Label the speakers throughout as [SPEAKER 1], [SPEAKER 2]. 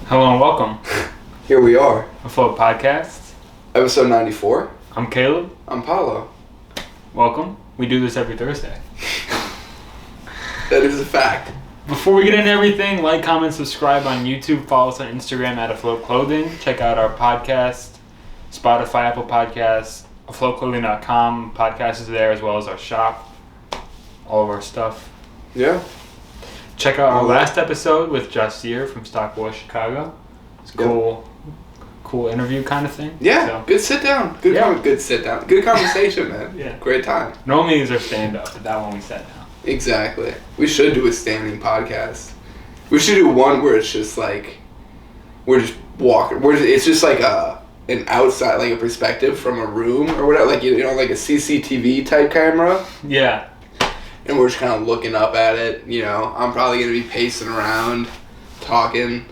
[SPEAKER 1] Hello and welcome.
[SPEAKER 2] Here we are.
[SPEAKER 1] A Float Podcast.
[SPEAKER 2] Episode 94.
[SPEAKER 1] I'm Caleb.
[SPEAKER 2] I'm Paolo.
[SPEAKER 1] Welcome. We do this every Thursday.
[SPEAKER 2] That is a fact.
[SPEAKER 1] Before we get into everything, like, comment, subscribe on YouTube. Follow us on Instagram at Afloat Clothing. Check out our podcast, Spotify, Apple Podcasts, afloatclothing.com. Podcast is there as well as our shop. All of our stuff.
[SPEAKER 2] Yeah.
[SPEAKER 1] Check out our last episode with Jasir from Stockwell, Chicago. It's a cool interview kind of thing.
[SPEAKER 2] Yeah,
[SPEAKER 1] so.
[SPEAKER 2] Good sit down. Good sit down. Good conversation, man.
[SPEAKER 1] Yeah.
[SPEAKER 2] Great time.
[SPEAKER 1] Normally these are stand up, but that one we sat down.
[SPEAKER 2] Exactly. We should do a standing podcast. We should do one where it's just like we're just walking. It's just like an outside, like a perspective from a room or whatever, like you know, like a CCTV type camera.
[SPEAKER 1] Yeah.
[SPEAKER 2] And we're just kind of looking up at it. You know, I'm probably gonna be pacing around, talking,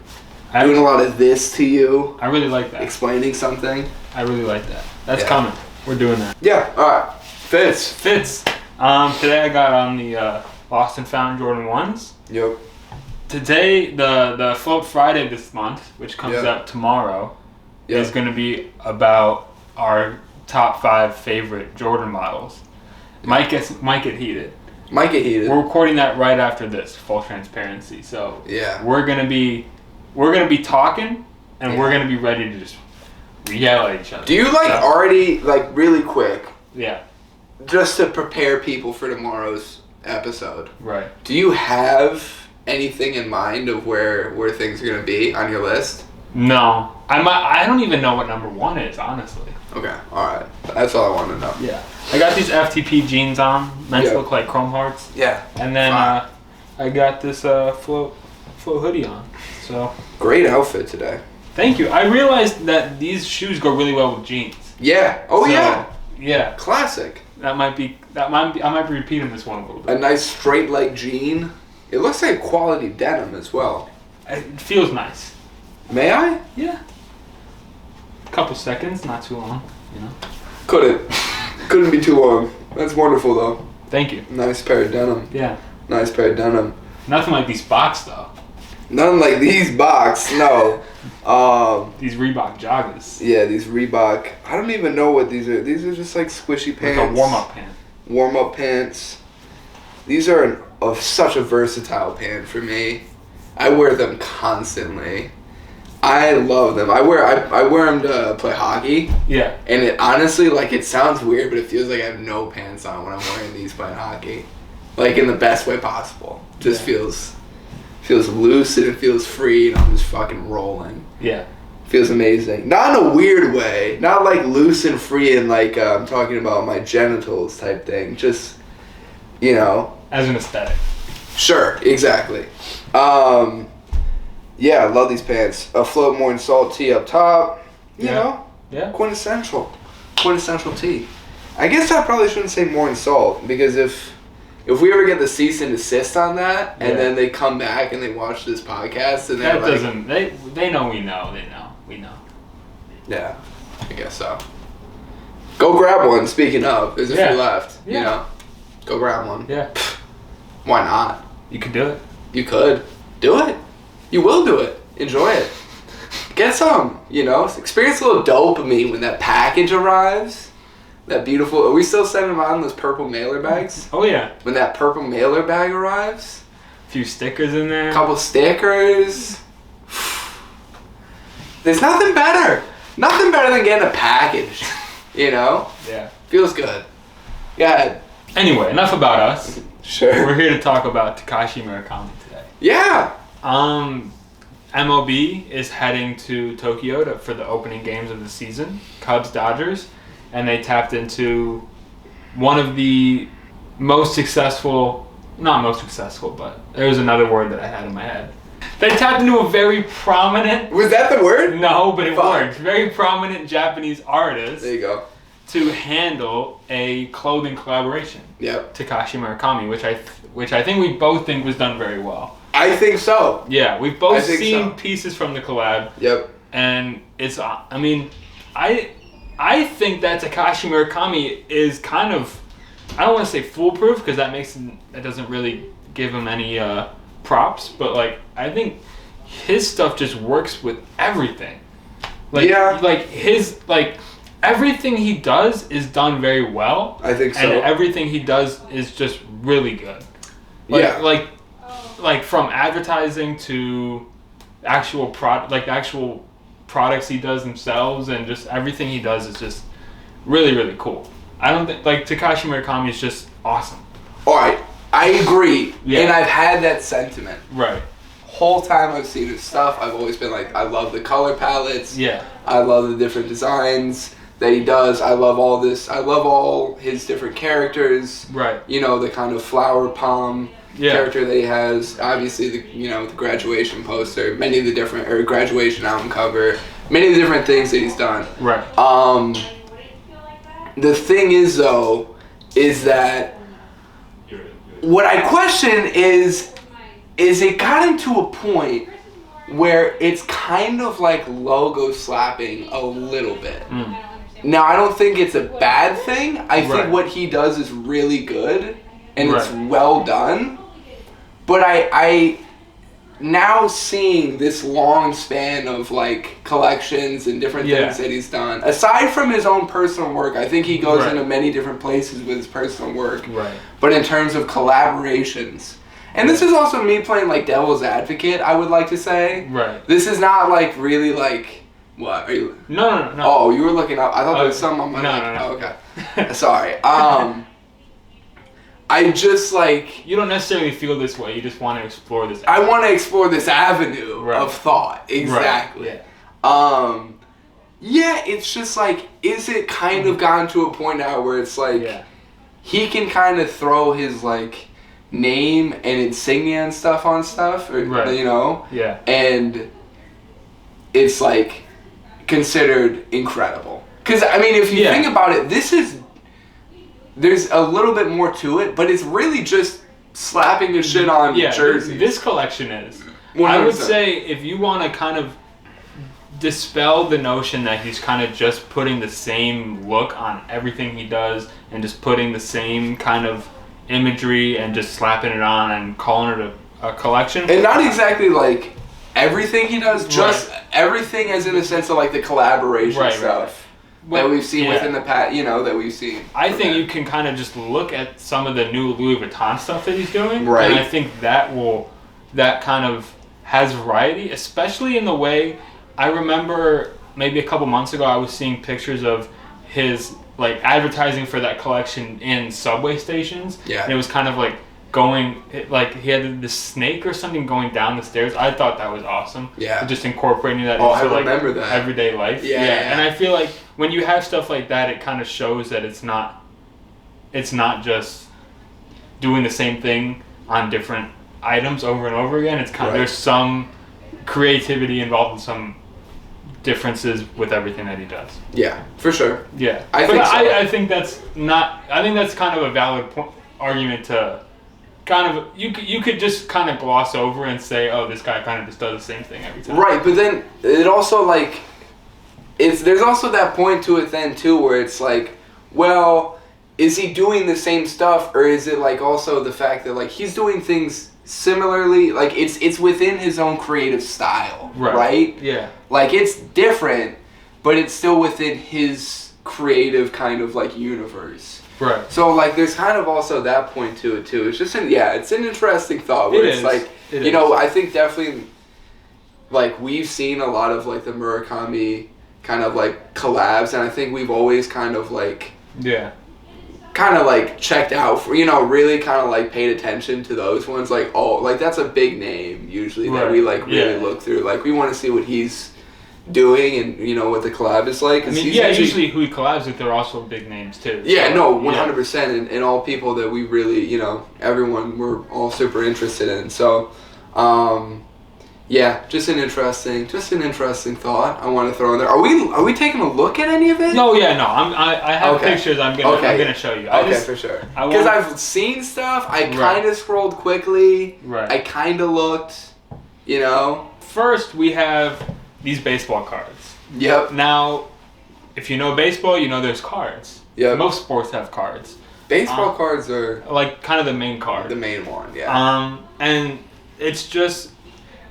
[SPEAKER 2] doing a lot of this to you.
[SPEAKER 1] I really like that.
[SPEAKER 2] Explaining something.
[SPEAKER 1] I really like that. That's coming. We're doing that.
[SPEAKER 2] Yeah. All right. Fits.
[SPEAKER 1] Today I got on the Lost and Found Jordan 1s.
[SPEAKER 2] Yep.
[SPEAKER 1] Today, the Float Friday this month, which comes out tomorrow, is going to be about our top 5 favorite Jordan models. Might get heated. We're recording that right after this, full transparency. So we're gonna be talking, and we're gonna be ready to just yell at each other.
[SPEAKER 2] Do you already really quick?
[SPEAKER 1] Yeah.
[SPEAKER 2] Just to prepare people for tomorrow's episode.
[SPEAKER 1] Right.
[SPEAKER 2] Do you have anything in mind of where things are gonna be on your list?
[SPEAKER 1] No, I don't even know what number 1 is, honestly.
[SPEAKER 2] Okay. All right. That's all I want to know.
[SPEAKER 1] Yeah. I got these FTP jeans on. Meant to look like Chrome Hearts.
[SPEAKER 2] Yeah.
[SPEAKER 1] And then I got this float hoodie on. So.
[SPEAKER 2] Great outfit today.
[SPEAKER 1] Thank you. I realized that these shoes go really well with jeans.
[SPEAKER 2] Yeah. Oh, so,
[SPEAKER 1] yeah.
[SPEAKER 2] Classic.
[SPEAKER 1] I might be repeating this one a little bit.
[SPEAKER 2] A nice straight leg jean. It looks like quality denim as well.
[SPEAKER 1] It feels nice.
[SPEAKER 2] May I?
[SPEAKER 1] Yeah. Couple seconds, not too long, you know.
[SPEAKER 2] Couldn't be too long. That's wonderful though.
[SPEAKER 1] Thank you.
[SPEAKER 2] Nice pair of denim.
[SPEAKER 1] Yeah.
[SPEAKER 2] Nice pair of denim.
[SPEAKER 1] Nothing like these box though.
[SPEAKER 2] Nothing like these box, no.
[SPEAKER 1] These Reebok joggers.
[SPEAKER 2] Yeah, these Reebok. I don't even know what these are. These are just like squishy pants.
[SPEAKER 1] Like a warm-up pant.
[SPEAKER 2] Warm-up pants. These are such a versatile pant for me. I wear them constantly. I love them. I wear them to play hockey. Yeah. And it honestly, it sounds weird, but it feels like I have no pants on when I'm wearing these playing hockey. Like in the best way possible. Just feels loose and it feels free and I'm just fucking rolling. Yeah. Feels amazing. Not in a weird way. Not like loose and free and I'm talking about my genitals type thing. Just, you know.
[SPEAKER 1] As an aesthetic.
[SPEAKER 2] Sure, exactly. Yeah, I love these pants. A float more and salt tee up top. You know? Yeah. Quintessential tee. I guess I probably shouldn't say more and salt because if we ever get the cease and desist on that and then they come back and they watch this podcast and they're
[SPEAKER 1] they know we know. We know.
[SPEAKER 2] Yeah, I guess so. Go grab one, speaking of, as if you left. Yeah. You know? Go grab one. Yeah. Why not?
[SPEAKER 1] You could do it.
[SPEAKER 2] You could. Do it. You will do it. Enjoy it. Get some, you know. Experience a little dopamine when that package arrives. That beautiful... Are we still sending them on those purple mailer bags?
[SPEAKER 1] Oh, yeah.
[SPEAKER 2] When that purple mailer bag arrives.
[SPEAKER 1] A few stickers in there.
[SPEAKER 2] A couple stickers. There's nothing better. Nothing better than getting a package. You know? Yeah. Feels good. Go ahead.
[SPEAKER 1] Anyway, enough about us.
[SPEAKER 2] Sure.
[SPEAKER 1] We're here to talk about Takashi Murakami today.
[SPEAKER 2] Yeah.
[SPEAKER 1] MLB is heading to Tokyo for the opening games of the season, Cubs-Dodgers, and they tapped into one of the not most successful, but there was another word that I had in my head. They tapped into a very prominent...
[SPEAKER 2] Was that the word?
[SPEAKER 1] No, but it worked. Very prominent Japanese artist.
[SPEAKER 2] There you go.
[SPEAKER 1] To handle a clothing collaboration. Yep. Takashi Murakami, which I think we both think was done very well.
[SPEAKER 2] I think so.
[SPEAKER 1] Yeah, we've both seen pieces from the collab.
[SPEAKER 2] Yep.
[SPEAKER 1] And it's, I mean, I think that Takashi Murakami is kind of, I don't want to say foolproof because that doesn't really give him any props, but I think his stuff just works with everything. Like everything he does is done very well.
[SPEAKER 2] I think so.
[SPEAKER 1] And everything he does is just really good. Like from advertising to actual products he does themselves, and just everything he does is just really, really cool. I don't think Takashi Murakami is just awesome.
[SPEAKER 2] All right, I agree,
[SPEAKER 1] Yeah.
[SPEAKER 2] and I've had that sentiment.
[SPEAKER 1] Right.
[SPEAKER 2] Whole time I've seen his stuff, I've always been like, I love the color palettes.
[SPEAKER 1] Yeah.
[SPEAKER 2] I love the different designs that he does. I love all this. I love all his different characters.
[SPEAKER 1] Right.
[SPEAKER 2] You know, the kind of flower palm character that he has. Obviously, the graduation poster, many of the different, or graduation album cover, many of the different things that he's done.
[SPEAKER 1] Right.
[SPEAKER 2] The thing is, though, is that what I question is it gotten to a point where it's kind of like logo slapping a little bit. Now, I don't think it's a bad thing. I think what he does is really good, and it's well done. But I now seeing this long span of like collections and different things that he's done, aside from his own personal work, I think he goes into many different places with his personal work. Right. But in terms of collaborations, and this is also me playing like devil's advocate, I would like to say. Right. This is not like really like, what are you?
[SPEAKER 1] No.
[SPEAKER 2] Oh, you were looking up. I thought there was something on my
[SPEAKER 1] No.
[SPEAKER 2] Oh, okay. Sorry. I just like...
[SPEAKER 1] You don't necessarily feel this way. You just want to explore this
[SPEAKER 2] avenue. I want to explore this avenue of thought. Exactly.
[SPEAKER 1] Right.
[SPEAKER 2] Yeah, it's just like, is it kind of gotten to a point now where it's like, he can kind of throw his like name and insignia and stuff on stuff, or, you know? Yeah. And it's like considered incredible. Because, I mean, if you think about it, there's a little bit more to it, but it's really just slapping the shit on jerseys.
[SPEAKER 1] This collection is.
[SPEAKER 2] 100%.
[SPEAKER 1] I would say if you want to kind of dispel the notion that he's kind of just putting the same look on everything he does and just putting the same kind of imagery and just slapping it on and calling it a collection.
[SPEAKER 2] And not exactly like everything he does, just everything as in the sense of like the collaboration stuff. That we've seen within the past, that we've seen.
[SPEAKER 1] I think you can kind of just look at some of the new Louis Vuitton stuff that he's doing, and I think that kind of has variety, especially in the way. I remember maybe a couple months ago I was seeing pictures of his like advertising for that collection in subway stations. Yeah, and it was kind of like going like he had this snake or something going down the stairs. I thought that was awesome. Yeah, just incorporating that into like everyday life. Yeah, and I feel like when you have stuff like that, it kind of shows that it's not just doing the same thing on different items over and over again. It's kind of there's some creativity involved and some differences with everything that he does.
[SPEAKER 2] Yeah, for sure.
[SPEAKER 1] Yeah, I think that's kind of a valid argument to. Kind of, you could just kind of gloss over and say, oh, this guy kind of just does the same thing every time.
[SPEAKER 2] Right, but then it also like, there's also that point to it then too where it's like, well, is he doing the same stuff, or is it like also the fact that like he's doing things similarly, like it's within his own creative style, right? Yeah. Like it's different, but it's still within his creative kind of like universe. Right. So like, there's kind of also that point to it too. It's just it's an interesting thought. Where it's like, I think definitely, like we've seen a lot of like the Murakami kind of like collabs, and I think we've always kind of like kind of like checked out for really kind of like paid attention to those ones. Like like that's a big name usually that we like really look through. Like we want to see what he's doing and what the collab is like.
[SPEAKER 1] I mean, usually who he collabs with are also big names too.
[SPEAKER 2] Yeah, so, no, 100%, and all people that we really, everyone we're all super interested in. So, just an interesting thought I want to throw in there. Are we taking a look at any of it?
[SPEAKER 1] No, I have pictures. I'm gonna show you.
[SPEAKER 2] For sure. Because I've seen stuff. I kind of scrolled quickly. Right. I kind of looked.
[SPEAKER 1] First, we have these baseball cards. Yep. Now, if you know baseball, you know there's cards. Yep. Most sports have cards.
[SPEAKER 2] Baseball cards are
[SPEAKER 1] like kind of the main card.
[SPEAKER 2] The main one, yeah.
[SPEAKER 1] And it's just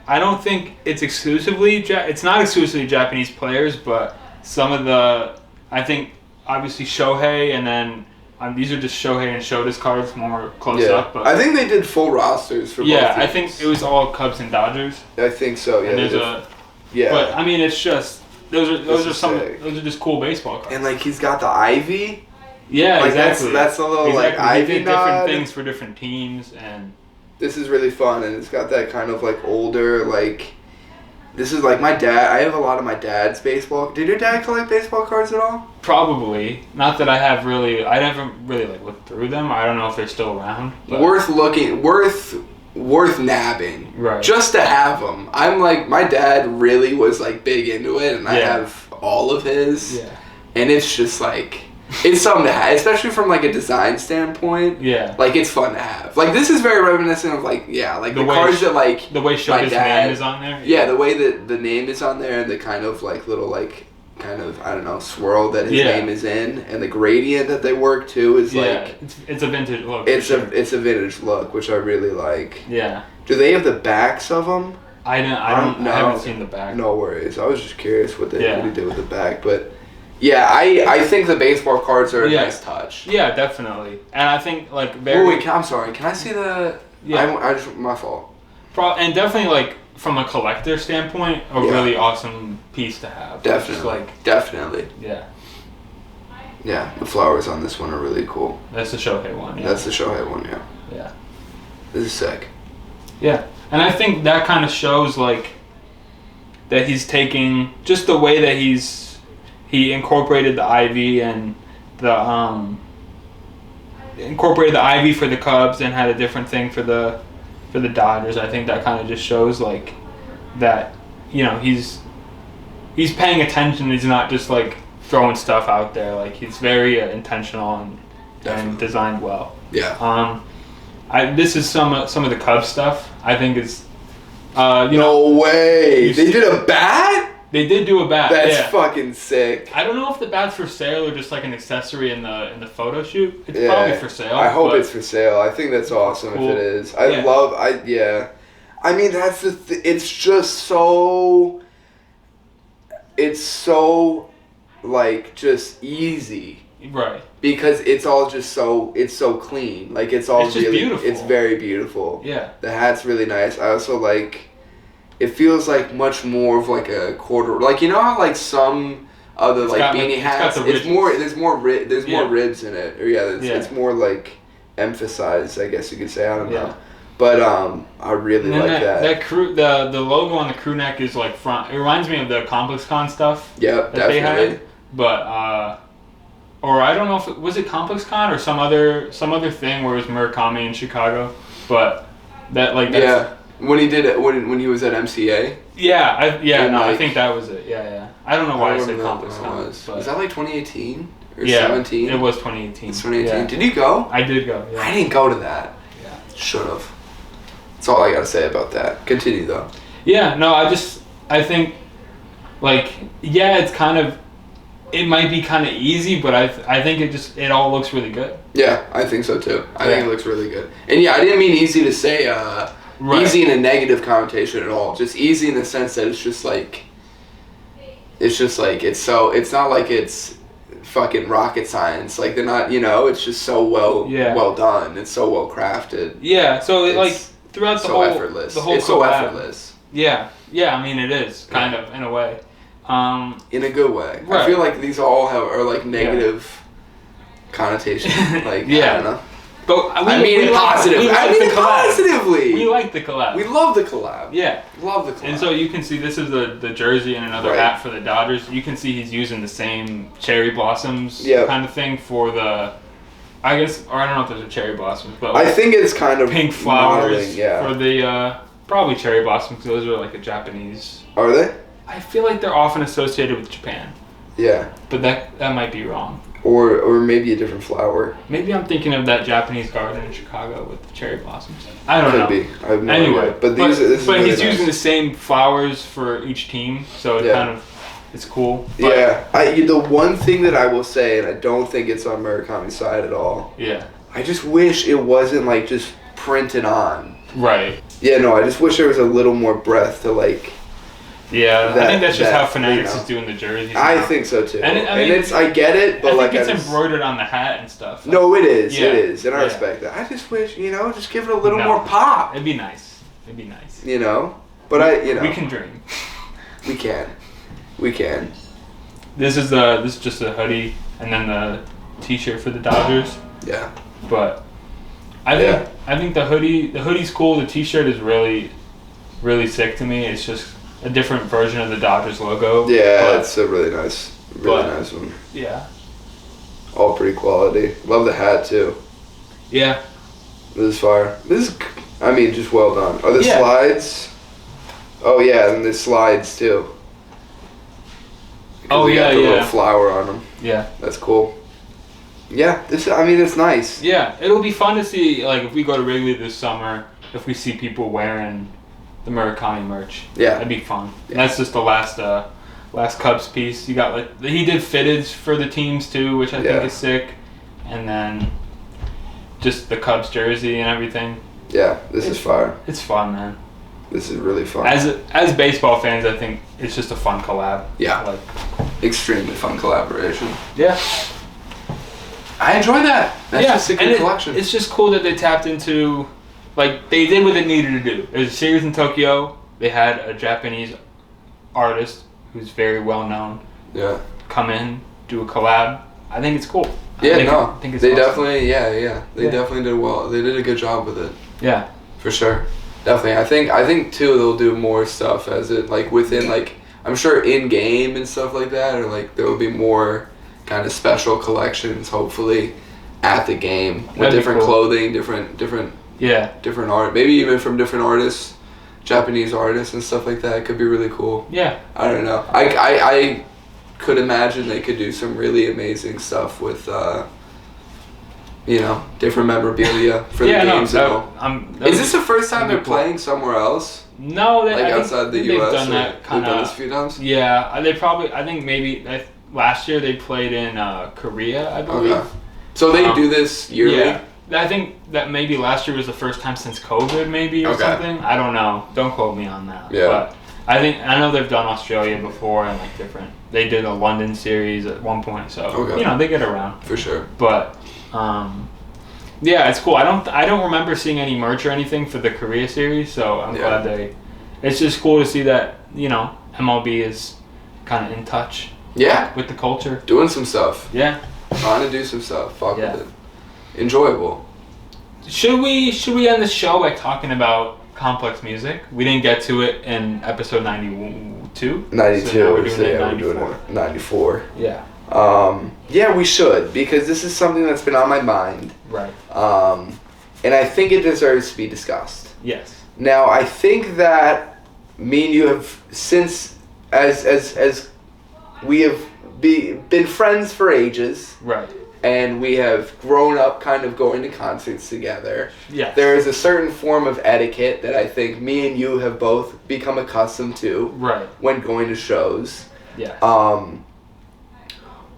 [SPEAKER 1] I don't think it's exclusively it's not exclusively Japanese players, but some of the, I think obviously Shohei, and then these are just Shohei and Shota's cards more close up. But
[SPEAKER 2] I think they did full rosters for both teams.
[SPEAKER 1] I think it was all Cubs and Dodgers.
[SPEAKER 2] I think so. Yeah.
[SPEAKER 1] And but I mean, it's just those are just cool baseball cards.
[SPEAKER 2] And like he's got the ivy.
[SPEAKER 1] Yeah,
[SPEAKER 2] like
[SPEAKER 1] exactly.
[SPEAKER 2] That's a little like ivy
[SPEAKER 1] He did
[SPEAKER 2] nod.
[SPEAKER 1] different things for different teams, and
[SPEAKER 2] this is really fun, and it's got that kind of like older like. This is like my dad. I have a lot of my dad's baseball. Did your dad collect baseball cards at all?
[SPEAKER 1] Probably. Not that I have really. I haven't really like looked through them. I don't know if they're still around. But.
[SPEAKER 2] Worth looking. Worth nabbing.
[SPEAKER 1] Right.
[SPEAKER 2] Just to have them. I'm like my dad really was like big into it, and I have all of his.
[SPEAKER 1] Yeah.
[SPEAKER 2] And it's just like. It's something to have, especially from like a design standpoint.
[SPEAKER 1] Yeah.
[SPEAKER 2] Like it's fun to have. Like this is very reminiscent of like like the cards that like
[SPEAKER 1] the way Shota's name is on there.
[SPEAKER 2] Yeah, the way that the name is on there and the kind of like little like kind of I don't know swirl that his name is in and the gradient that they work to is like
[SPEAKER 1] it's a vintage look.
[SPEAKER 2] It's a vintage look which I really like.
[SPEAKER 1] Yeah.
[SPEAKER 2] Do they have the backs of them?
[SPEAKER 1] I haven't seen the back.
[SPEAKER 2] No worries. I was just curious what he did with the back, but. Yeah, I think the baseball cards are a nice touch.
[SPEAKER 1] Yeah, definitely. And I think, like,
[SPEAKER 2] I'm sorry. Can I see the... Yeah. I just... My fault.
[SPEAKER 1] And definitely, like, from a collector standpoint, a really awesome piece to have.
[SPEAKER 2] Definitely. Definitely.
[SPEAKER 1] Yeah.
[SPEAKER 2] Yeah, the flowers on this one are really cool.
[SPEAKER 1] That's the Shohei one, yeah.
[SPEAKER 2] That's the Shohei one, yeah.
[SPEAKER 1] Yeah.
[SPEAKER 2] This is sick.
[SPEAKER 1] Yeah. And I think that kind of shows, like, that he's taking... Just the way that he incorporated the ivy and incorporated the ivy for the Cubs and had a different thing for the Dodgers. I think that kind of just shows like that, you know, he's paying attention. He's not just like throwing stuff out there. Like he's very intentional and designed well.
[SPEAKER 2] Yeah.
[SPEAKER 1] This is some of the Cubs stuff. I think is
[SPEAKER 2] no way. They did a bat?
[SPEAKER 1] They did do a bat.
[SPEAKER 2] That's fucking sick.
[SPEAKER 1] I don't know if the bat's for sale or just like an accessory in the photo shoot. It's probably for sale.
[SPEAKER 2] I hope it's for sale. I think that's awesome if it is. I mean, that's the it's just so... It's so, like, just easy.
[SPEAKER 1] Right.
[SPEAKER 2] Because it's all just so... It's so clean. Like, it's all
[SPEAKER 1] just beautiful.
[SPEAKER 2] It's very beautiful.
[SPEAKER 1] Yeah.
[SPEAKER 2] The hat's really nice. I also like... It feels like much more of like a quarter, like you know how like some other like beanie hats, there's more ribs in it, or it's more like emphasized, I guess you could say. I don't know, but I really like that.
[SPEAKER 1] That crew, the logo on the crew neck is like front. It reminds me of the ComplexCon stuff.
[SPEAKER 2] Yeah,
[SPEAKER 1] that
[SPEAKER 2] definitely.
[SPEAKER 1] They had, but or I don't know if was it ComplexCon or some other thing where it was Murakami in Chicago, but that like that's,
[SPEAKER 2] When he did it, when he was at MCA.
[SPEAKER 1] I think that was it. Yeah. I don't know why I said ComplexCon.
[SPEAKER 2] Was that like 2018 or 17?
[SPEAKER 1] It was 2018.
[SPEAKER 2] It's 2018. Yeah. Did you go?
[SPEAKER 1] I did go. Yeah.
[SPEAKER 2] I didn't go to that.
[SPEAKER 1] Yeah.
[SPEAKER 2] Should have. That's all I gotta say about that. Continue though.
[SPEAKER 1] Yeah. No, I think, like, it's kind of. It might be kind of easy, but I think it all looks really good.
[SPEAKER 2] Yeah, I think so too. I think it looks really good. And I didn't mean easy to say. Easy in a negative connotation at all. Just easy in the sense that it's not like it's fucking rocket science. Like they're not, it's just so well done. It's so well crafted.
[SPEAKER 1] Yeah. So like throughout the whole
[SPEAKER 2] effortless. It's
[SPEAKER 1] collab,
[SPEAKER 2] so effortless.
[SPEAKER 1] Yeah. Yeah. I mean, it is kind of in a way.
[SPEAKER 2] In a good way. Right. I feel like these all are like negative connotation. Like I don't know.
[SPEAKER 1] But
[SPEAKER 2] positively.
[SPEAKER 1] We like the collab.
[SPEAKER 2] We love the collab.
[SPEAKER 1] Yeah.
[SPEAKER 2] Love the collab.
[SPEAKER 1] And so you can see this is the jersey and another hat for the Dodgers. You can see he's using the same cherry blossoms kind of thing for the, I guess, or I don't know if those are cherry blossoms, but
[SPEAKER 2] I think it's kind of
[SPEAKER 1] pink flowers for the, probably cherry blossoms because those are like a Japanese.
[SPEAKER 2] Are they?
[SPEAKER 1] I feel like they're often associated with Japan.
[SPEAKER 2] Yeah.
[SPEAKER 1] But that might be wrong.
[SPEAKER 2] Or maybe a different flower.
[SPEAKER 1] Maybe I'm thinking of that Japanese garden in Chicago with the cherry blossoms. I don't know.
[SPEAKER 2] Could be. I have no idea. But
[SPEAKER 1] he's using the same flowers for each team, so it kind of it's cool.
[SPEAKER 2] But the one thing that I will say, and I don't think it's on Murakami's side at all.
[SPEAKER 1] Yeah.
[SPEAKER 2] I just wish it wasn't like just printed on.
[SPEAKER 1] Right.
[SPEAKER 2] Yeah, no, I just wish there was a little more breadth to like.
[SPEAKER 1] Yeah, I think that's just how Fanatics is doing the jerseys.
[SPEAKER 2] I think so too.
[SPEAKER 1] And
[SPEAKER 2] I get it, but
[SPEAKER 1] I think it's embroidered on the hat and stuff.
[SPEAKER 2] No, it is. Yeah. It is, and I respect that. I just wish, just give it a little more pop.
[SPEAKER 1] It'd be nice.
[SPEAKER 2] But
[SPEAKER 1] we can dream.
[SPEAKER 2] We can.
[SPEAKER 1] This is just a hoodie and then the T-shirt for the Dodgers.
[SPEAKER 2] Yeah.
[SPEAKER 1] But I think the hoodie's cool. The T-shirt is really, really sick to me. It's just a different version of the Dodgers logo.
[SPEAKER 2] Yeah, it's a really nice one.
[SPEAKER 1] Yeah.
[SPEAKER 2] All pretty quality. Love the hat too.
[SPEAKER 1] Yeah.
[SPEAKER 2] This is fire. Just well done. Are the slides? Oh yeah, and the slides too.
[SPEAKER 1] Oh yeah,
[SPEAKER 2] got the little flower on them.
[SPEAKER 1] Yeah.
[SPEAKER 2] That's cool. Yeah, it's nice.
[SPEAKER 1] Yeah, it'll be fun to see, like, if we go to Wrigley this summer, if we see people wearing the Murakami merch.
[SPEAKER 2] Yeah.
[SPEAKER 1] That'd be fun. Yeah. And that's just the last Cubs piece. You got, like, he did fitteds for the teams too, which I think is sick. And then just the Cubs jersey and everything.
[SPEAKER 2] Yeah, this is fire.
[SPEAKER 1] It's fun, man.
[SPEAKER 2] This is really fun.
[SPEAKER 1] As baseball fans, I think it's just a fun collab.
[SPEAKER 2] Yeah. Extremely fun collaboration.
[SPEAKER 1] Yeah.
[SPEAKER 2] I enjoy that. That's just a good collection.
[SPEAKER 1] It's just cool that they tapped into, like, they did what they needed to do. There's a series in Tokyo. They had a Japanese artist who's very well known.
[SPEAKER 2] Yeah.
[SPEAKER 1] Come in, do a collab. I think it's cool.
[SPEAKER 2] Yeah,
[SPEAKER 1] I think it's awesome.
[SPEAKER 2] Definitely, They definitely did well. They did a good job with it.
[SPEAKER 1] Yeah.
[SPEAKER 2] For sure. Definitely. I think too they'll do more stuff as it, like, within, like, I'm sure in game and stuff like that, or like there will be more kind of special collections hopefully at the game with different clothing, different art, maybe even from different artists, Japanese artists and stuff like that. It could be really cool.
[SPEAKER 1] Yeah.
[SPEAKER 2] I don't know. I could imagine they could do some really amazing stuff with different memorabilia for the games. Is this the first time they're playing somewhere else?
[SPEAKER 1] No,
[SPEAKER 2] outside the U.S.
[SPEAKER 1] They've done that
[SPEAKER 2] kind of. They've done this a few times.
[SPEAKER 1] Yeah, I think maybe last year they played in Korea, I believe. Okay.
[SPEAKER 2] So they do this yearly.
[SPEAKER 1] Yeah, I think that maybe last year was the first time since COVID, maybe or something. I don't know. Don't quote me on that.
[SPEAKER 2] Yeah.
[SPEAKER 1] But I know they've done Australia before and like different. They did a London series at one point, so they get around
[SPEAKER 2] for sure.
[SPEAKER 1] But yeah, it's cool. I don't remember seeing any merch or anything for the Korea series, so I'm glad it's just cool to see that, MLB is kind of in touch.
[SPEAKER 2] Yeah.
[SPEAKER 1] With the culture.
[SPEAKER 2] Doing some stuff.
[SPEAKER 1] Yeah.
[SPEAKER 2] Trying to do some stuff. Fuck with it. Enjoyable.
[SPEAKER 1] Should we end the show by talking about ComplexMusic? We didn't get to it in episode 92.
[SPEAKER 2] 92.
[SPEAKER 1] So we're doing it
[SPEAKER 2] 94.
[SPEAKER 1] Yeah.
[SPEAKER 2] Yeah, we should, because this is something that's been on my mind.
[SPEAKER 1] Right.
[SPEAKER 2] And I think it deserves to be discussed.
[SPEAKER 1] Yes.
[SPEAKER 2] Now, I think that me and you have, since, as we have been friends for ages.
[SPEAKER 1] Right.
[SPEAKER 2] And we have grown up kind of going to concerts together.
[SPEAKER 1] Yeah.
[SPEAKER 2] There is a certain form of etiquette that I think me and you have both become accustomed to.
[SPEAKER 1] Right.
[SPEAKER 2] When going to shows.
[SPEAKER 1] Yeah.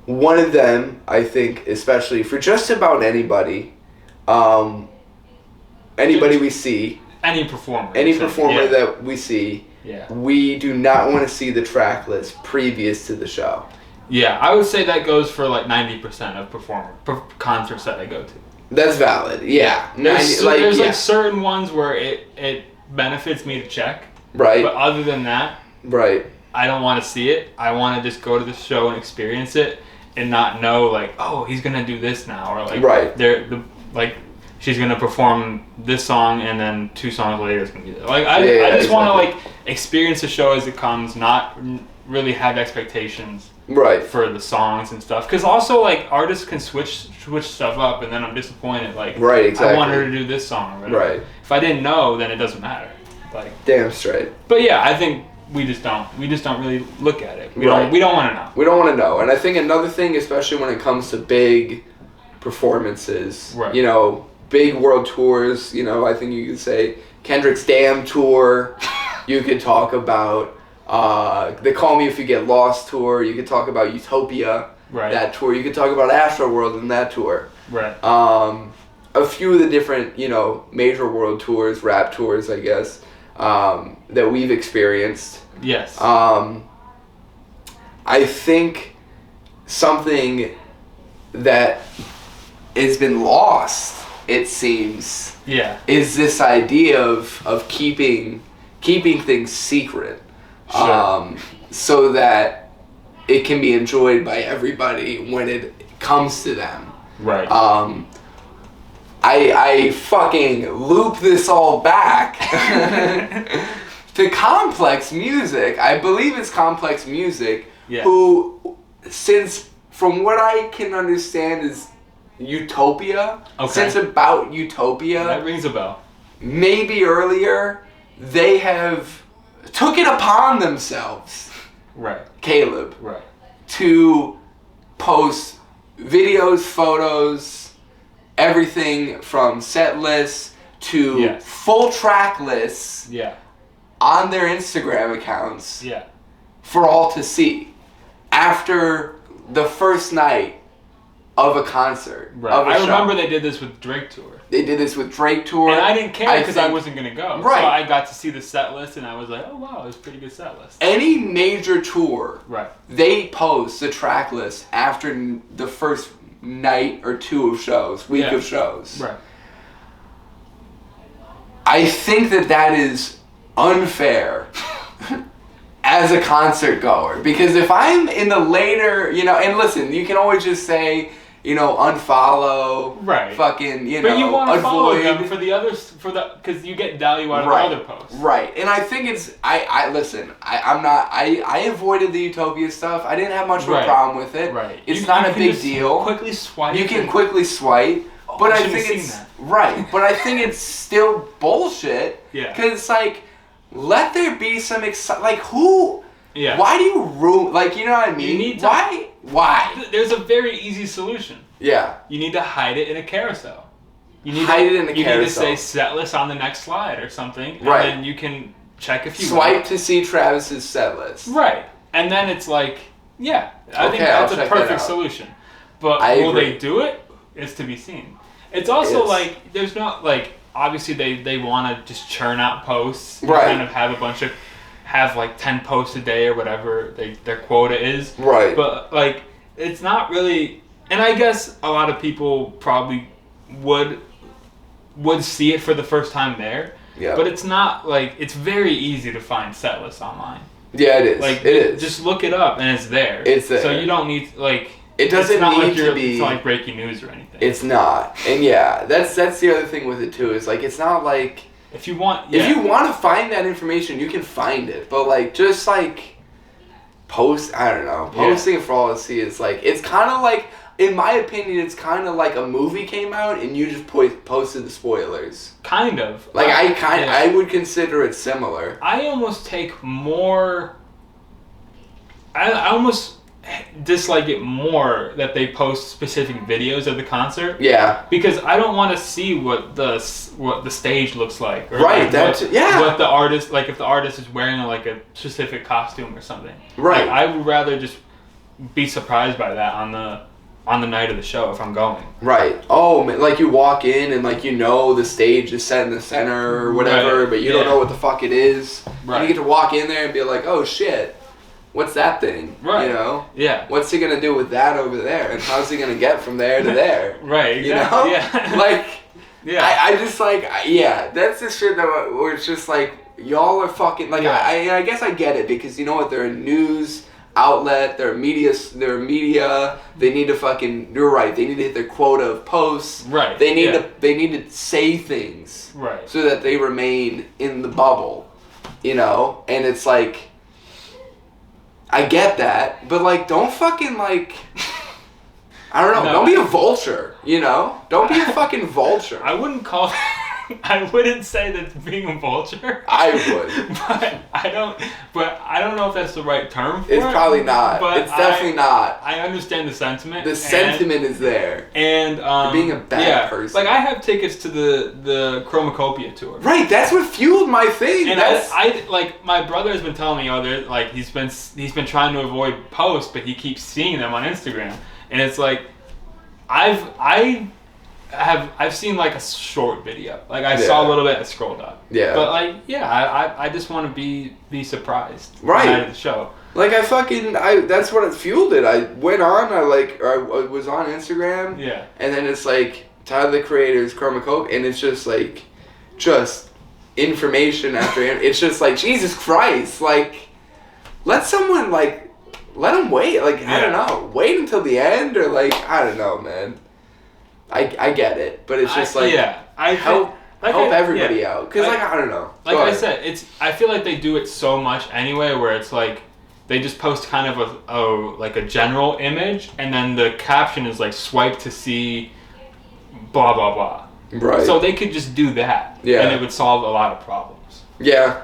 [SPEAKER 2] One of them, I think, especially for just about anybody, we see.
[SPEAKER 1] Any performer
[SPEAKER 2] that we see.
[SPEAKER 1] Yeah.
[SPEAKER 2] We do not want to see the track list previous to the show.
[SPEAKER 1] Yeah, I would say that goes for like 90% of concerts that I go to.
[SPEAKER 2] That's valid. Yeah.
[SPEAKER 1] There's certain ones where it benefits me to check.
[SPEAKER 2] Right.
[SPEAKER 1] But other than that,
[SPEAKER 2] right.
[SPEAKER 1] I don't want to see it. I want to just go to the show and experience it and not know like, oh, he's gonna do this now, or like she's gonna perform this song and then 2 songs later it's gonna be that. Like I just want to like experience the show as it comes, not really have expectations.
[SPEAKER 2] Right.
[SPEAKER 1] For the songs and stuff, because also like artists can switch stuff up, and then I'm disappointed. Like,
[SPEAKER 2] right, exactly.
[SPEAKER 1] I want her to do this song. Or
[SPEAKER 2] right.
[SPEAKER 1] If I didn't know, then it doesn't matter. Like,
[SPEAKER 2] damn straight.
[SPEAKER 1] But yeah, I think we just don't really look at it. We don't want to know.
[SPEAKER 2] We don't want to know, and I think another thing, especially when it comes to big performances,
[SPEAKER 1] right.
[SPEAKER 2] Big world tours. I think you could say Kendrick's Damn tour. You could talk about. The Call Me If You Get Lost tour. You could talk about Utopia,
[SPEAKER 1] right.
[SPEAKER 2] That tour. You could talk about Astroworld and that tour.
[SPEAKER 1] Right.
[SPEAKER 2] a few of the different, major world tours, rap tours, I guess, that we've experienced.
[SPEAKER 1] Yes.
[SPEAKER 2] I think something that has been lost, it seems, is this idea of keeping things secret,
[SPEAKER 1] sure.
[SPEAKER 2] So that it can be enjoyed by everybody when it comes to them.
[SPEAKER 1] Right.
[SPEAKER 2] I fucking loop this all back to ComplexMusic. I believe it's ComplexMusic, who, since from what I can understand is Utopia, since about Utopia,
[SPEAKER 1] that rings a bell.
[SPEAKER 2] Maybe earlier, they have took it upon themselves,
[SPEAKER 1] right,
[SPEAKER 2] Caleb,
[SPEAKER 1] right,
[SPEAKER 2] to post videos, photos, everything from set lists to full track lists on their Instagram accounts for all to see after the first night of a concert.
[SPEAKER 1] Right.
[SPEAKER 2] Of a
[SPEAKER 1] I
[SPEAKER 2] show.
[SPEAKER 1] Remember they did this with Drake Tour.
[SPEAKER 2] They did this with Drake Tour.
[SPEAKER 1] And I didn't care because I wasn't going to go.
[SPEAKER 2] Right.
[SPEAKER 1] So I got to see the set list and I was like, oh wow, it was a pretty good set list.
[SPEAKER 2] Any major tour, they post the track list after the first night or two of shows, week of shows.
[SPEAKER 1] Right.
[SPEAKER 2] I think that is unfair as a concert goer, because if I'm in the later, and listen, you can always just say, unfollow, fucking,
[SPEAKER 1] but you want to follow
[SPEAKER 2] avoid
[SPEAKER 1] them for the others, because you get value out of the other posts.
[SPEAKER 2] Right, and I think it's, I avoided the Utopia stuff. I didn't have much of a problem with it.
[SPEAKER 1] Right.
[SPEAKER 2] It's not a big deal.
[SPEAKER 1] Quickly swipe.
[SPEAKER 2] You can quickly swipe, but I think it's, but I think it's still bullshit.
[SPEAKER 1] Yeah.
[SPEAKER 2] Because it's like, let there be some who...
[SPEAKER 1] Yeah.
[SPEAKER 2] Why do you ruin... you know what I mean?
[SPEAKER 1] You need to,
[SPEAKER 2] Why?
[SPEAKER 1] There's a very easy solution.
[SPEAKER 2] Yeah.
[SPEAKER 1] You need to hide it in a carousel. You need
[SPEAKER 2] hide it in a carousel.
[SPEAKER 1] You need to say set list on the next slide or something. And then you can check if you
[SPEAKER 2] swipe to see Travis's set list.
[SPEAKER 1] Right. And then it's like, I think that's a perfect solution. But will they do it? Is to be seen. It's also there's not obviously they want to just churn out posts. And kind of have a bunch of... have 10 posts a day or whatever their quota is.
[SPEAKER 2] Right.
[SPEAKER 1] But it's not really, and I guess a lot of people probably would see it for the first time there. Yeah. But it's not it's very easy to find set lists online.
[SPEAKER 2] Yeah, it is. It is.
[SPEAKER 1] Just look it up and it's there.
[SPEAKER 2] It's there.
[SPEAKER 1] So you don't need
[SPEAKER 2] it doesn't need to be.
[SPEAKER 1] It's not breaking news or anything.
[SPEAKER 2] It's not. And that's the other thing with it too, is it's not
[SPEAKER 1] if you want
[SPEAKER 2] to find that information, you can find it. But just post, I don't know, posting for all to see is it's kind of in my opinion, it's kind of like a movie came out and you just posted the spoilers.
[SPEAKER 1] Kind of.
[SPEAKER 2] I would consider it similar.
[SPEAKER 1] I almost take more. I almost dislike it more that they post specific videos of the concert.
[SPEAKER 2] Yeah.
[SPEAKER 1] Because I don't want to see what the stage looks like. Or
[SPEAKER 2] right.
[SPEAKER 1] What the artist, if the artist is wearing a specific costume or something.
[SPEAKER 2] Right.
[SPEAKER 1] I would rather just be surprised by that on the night of the show if I'm going.
[SPEAKER 2] Right. Oh, you walk in and the stage is set in the center or whatever, but you don't know what the fuck it is. Right. And you get to walk in there and be like, oh shit. What's that thing?
[SPEAKER 1] Right.
[SPEAKER 2] Yeah. What's he gonna do with that over there? And how's he gonna get from there to there?
[SPEAKER 1] Right. Exactly.
[SPEAKER 2] Yeah. I just that's the shit where it's just y'all are fucking I guess I get it because you know what, they're a news outlet, they're media, they need to fucking, you're right, they need to hit their quota of posts.
[SPEAKER 1] Right.
[SPEAKER 2] They need to say things.
[SPEAKER 1] Right.
[SPEAKER 2] So that they remain in the bubble. And it's I get that, but don't fucking I don't know. No, don't be a vulture, Don't be a fucking vulture.
[SPEAKER 1] I wouldn't call. I wouldn't say that's being a vulture.
[SPEAKER 2] I would,
[SPEAKER 1] but I don't know if that's the right term for it.
[SPEAKER 2] It's probably not. But it's definitely not.
[SPEAKER 1] I understand the sentiment.
[SPEAKER 2] The sentiment is there.
[SPEAKER 1] And
[SPEAKER 2] you're being a bad person.
[SPEAKER 1] I have tickets to the Chromacopia tour.
[SPEAKER 2] Right, that's what fueled my thing.
[SPEAKER 1] And I my brother has been telling me, he's been trying to avoid posts, but he keeps seeing them on Instagram, and it's I I've seen like a short video. Like I saw a little bit, I scrolled up.
[SPEAKER 2] Yeah.
[SPEAKER 1] But like, I just want to be surprised.
[SPEAKER 2] Right.
[SPEAKER 1] At the show.
[SPEAKER 2] Like that's what it fueled it. I went on, I was on Instagram.
[SPEAKER 1] Yeah.
[SPEAKER 2] And then it's like Tyler the Creator's Chroma Coke, and it's just like, just information after it's just like, Jesus Christ, like, let someone like, let them wait. Like, I don't know, wait until the end, or like, I don't know, man. I get it, but it's just like, help everybody out, because like, I don't know.
[SPEAKER 1] Like I said, I feel like they do it so much anyway, where it's like they just post kind of a general image, and then the caption is like swipe to see blah blah blah.
[SPEAKER 2] Right.
[SPEAKER 1] So they could just do that, and it would solve a lot of problems.
[SPEAKER 2] Yeah.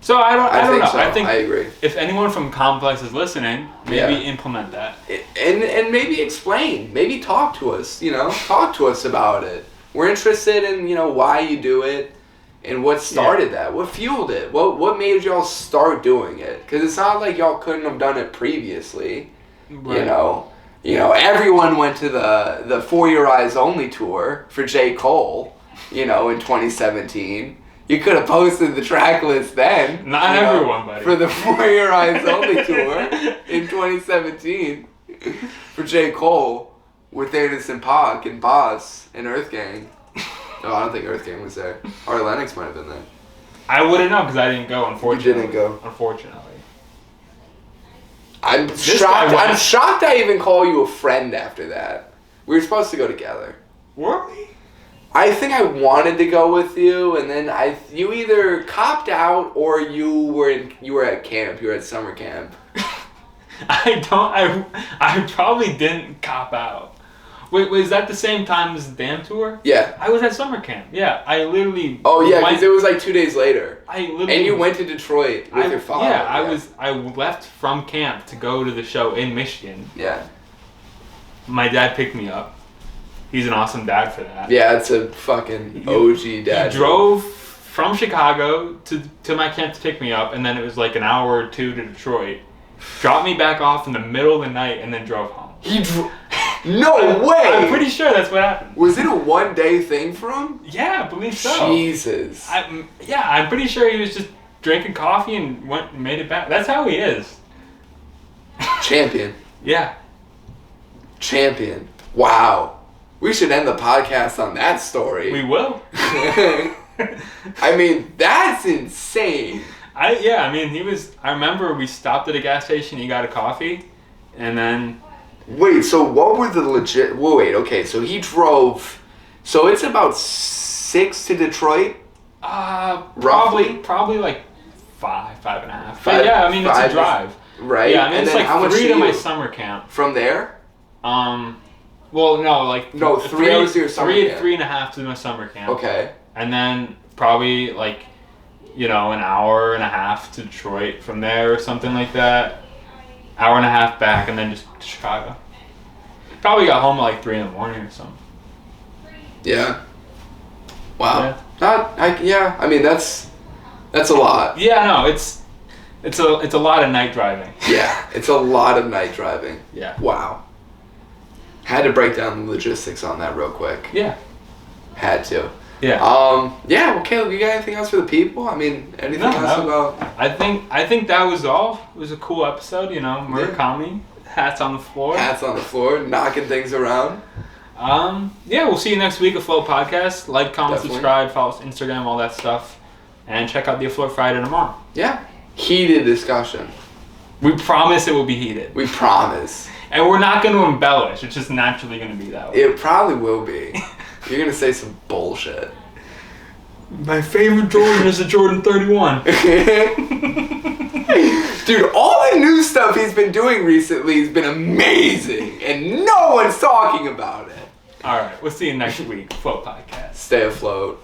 [SPEAKER 1] So I don't know.
[SPEAKER 2] So.
[SPEAKER 1] I think
[SPEAKER 2] I agree.
[SPEAKER 1] If anyone from Complex is listening, maybe implement that.
[SPEAKER 2] And maybe explain. Maybe talk to us, talk to us about it. We're interested in, why you do it and what started that. What fueled it? What made y'all start doing it? Because it's not like y'all couldn't have done it previously. Right. Everyone went to the For Your Eyes Only tour for J. Cole, in 2017. You could have posted the track list then.
[SPEAKER 1] Not everyone, buddy.
[SPEAKER 2] For the For Your Eyes Only tour in 2017 for J. Cole with Anderson .Paak and Boss and Earth Gang. No, I don't think Earth Gang was there. Or Lennox might have been there.
[SPEAKER 1] I wouldn't know because I didn't go, unfortunately.
[SPEAKER 2] You didn't go.
[SPEAKER 1] Unfortunately.
[SPEAKER 2] I'm shocked I even call you a friend after that. We were supposed to go together.
[SPEAKER 1] Were we?
[SPEAKER 2] I think I wanted to go with you, and then you either copped out or you were at camp. You were at summer camp.
[SPEAKER 1] I probably didn't cop out. Wait, was that the same time as the damn tour?
[SPEAKER 2] Yeah.
[SPEAKER 1] I was at summer camp. Yeah, I literally.
[SPEAKER 2] Oh yeah, because it was like 2 days later.
[SPEAKER 1] And
[SPEAKER 2] you went to Detroit with your father.
[SPEAKER 1] Yeah, I left from camp to go to the show in Michigan.
[SPEAKER 2] Yeah.
[SPEAKER 1] My dad picked me up. He's an awesome dad for that.
[SPEAKER 2] Yeah, it's a fucking OG dad.
[SPEAKER 1] He drove from Chicago to my camp to pick me up, and then it was like an hour or two to Detroit. Dropped me back off in the middle of the night, and then drove home.
[SPEAKER 2] No way!
[SPEAKER 1] I'm pretty sure that's what happened.
[SPEAKER 2] Was it a one-day thing for him?
[SPEAKER 1] Yeah, I believe so.
[SPEAKER 2] Jesus.
[SPEAKER 1] I'm pretty sure he was just drinking coffee and made it back. That's how he is.
[SPEAKER 2] Champion.
[SPEAKER 1] Yeah.
[SPEAKER 2] Champion. Wow. We should end the podcast on that story.
[SPEAKER 1] We will.
[SPEAKER 2] I mean, that's insane.
[SPEAKER 1] I remember we stopped at a gas station, he got a coffee, and then...
[SPEAKER 2] Wait, so what were the legit... Wait, okay, so he drove... So it's about 6 to Detroit?
[SPEAKER 1] Probably like 5.5. But yeah, I mean, it's a drive.
[SPEAKER 2] Right.
[SPEAKER 1] Yeah, I mean, it's like 3 to my summer camp.
[SPEAKER 2] From there?
[SPEAKER 1] Well, no, like...
[SPEAKER 2] No, 3 hours to your summer camp.
[SPEAKER 1] 3.5 to my summer camp.
[SPEAKER 2] Okay.
[SPEAKER 1] And then probably like, an hour and a half to Detroit from there or something like that. Hour and a half back, and then just to Chicago. Probably got home at like 3 in the morning or something.
[SPEAKER 2] Yeah. Wow. Yeah. I mean, that's a lot.
[SPEAKER 1] Yeah, no, it's a lot of night driving.
[SPEAKER 2] Yeah, it's a lot of night driving.
[SPEAKER 1] Yeah.
[SPEAKER 2] Wow. Had to break down the logistics on that real quick.
[SPEAKER 1] Yeah.
[SPEAKER 2] Had to.
[SPEAKER 1] Yeah.
[SPEAKER 2] Yeah. Well, Caleb, you got anything else for the people? I mean, anything else about?
[SPEAKER 1] I think that was all. It was a cool episode. Murakami, hats on the floor.
[SPEAKER 2] Hats on the floor, knocking things around.
[SPEAKER 1] Yeah, we'll see you next week at Flow Podcast. Like, comment, subscribe, follow us on Instagram, all that stuff, and check out the Flow Friday tomorrow.
[SPEAKER 2] Yeah. Heated discussion.
[SPEAKER 1] We promise it will be heated.
[SPEAKER 2] We promise.
[SPEAKER 1] And we're not going to embellish. It's just naturally going to be that way.
[SPEAKER 2] It probably will be. You're going to say some bullshit.
[SPEAKER 1] My favorite Jordan is the Jordan 31.
[SPEAKER 2] Dude, all the new stuff he's been doing recently has been amazing. And no one's talking about it.
[SPEAKER 1] All right. We'll see you next week. Flow Podcast.
[SPEAKER 2] Stay afloat.